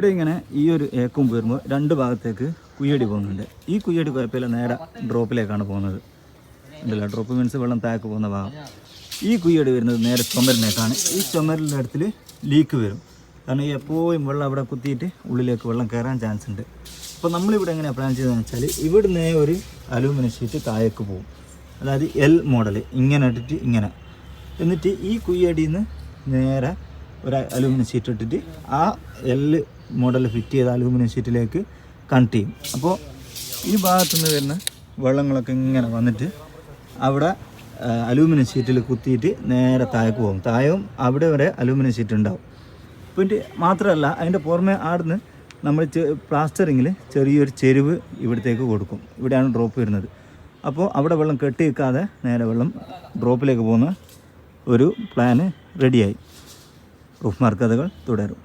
ഇവിടെ ഇങ്ങനെ ഈ ഒരു ഏക്കും വരുമ്പോൾ രണ്ട് ഭാഗത്തേക്ക് കുയ്യടി പോകുന്നുണ്ട്. ഈ കുയ്യടി കുഴപ്പമില്ല, നേരെ ഡ്രോപ്പിലേക്കാണ് പോകുന്നത്. ഉണ്ടല്ലോ, ഡ്രോപ്പ് മീൻസ് വെള്ളം താഴേക്ക് പോകുന്ന ഭാഗം. ഈ കുയ്യടി വരുന്നത് നേരെ ചുമരിനേക്കാണ്. ഈ ചുമരിൻ്റെ അടുത്തിൽ ലീക്ക് വരും. കാരണം എപ്പോഴും വെള്ളം അവിടെ കുത്തിയിട്ട് ഉള്ളിലേക്ക് വെള്ളം കയറാൻ ചാൻസ് ഉണ്ട്. അപ്പോൾ നമ്മളിവിടെ എങ്ങനെയാണ് പ്ലാൻ ചെയ്തതെന്ന് വെച്ചാൽ, ഇവിടുന്ന് ഒരു അലൂമിനിയം ഷീറ്റ് താഴേക്ക് പോകും. അതായത് എൽ മോഡൽ ഇങ്ങനെ ഇട്ടിട്ട് ഇങ്ങനെ, എന്നിട്ട് ഈ കുയ്യടിയിൽ നിന്ന് നേരെ ഒരു അലൂമിനിയം ഷീറ്റ് ഇട്ടിട്ട് ആ എൽ മോഡൽ ഫിറ്റ് ചെയ്ത അലൂമിനിയം ഷീറ്റിലേക്ക് കണക്ട് ചെയ്യും. അപ്പോൾ ഈ ഭാഗത്തുനിന്ന് വരുന്ന വെള്ളങ്ങളൊക്കെ ഇങ്ങനെ വന്നിട്ട് അവിടെ അലൂമിനിയം ഷീറ്റിൽ കുത്തിയിട്ട് നേരെ താഴേക്ക് പോകും. താഴവും അവിടെ വരെ അലൂമിനിയം ഷീറ്റ് ഉണ്ടാവും. പിന്നെ മാത്രമല്ല, അതിൻ്റെ പുറമെ ആടുന്ന് നമ്മൾ പ്ലാസ്റ്ററിങ്ങിൽ ചെറിയൊരു ചെരുവ് ഇവിടത്തേക്ക് കൊടുക്കും. ഇവിടെയാണ് ഡ്രോപ്പ് വരുന്നത്. അപ്പോൾ അവിടെ വെള്ളം കെട്ടി വെക്കാതെ നേരെ വെള്ളം ഡ്രോപ്പിലേക്ക് പോകുന്ന ഒരു പ്ലാന് റെഡിയായി. റൂഫ് മാർക്ക് കഥകൾ തുടരും.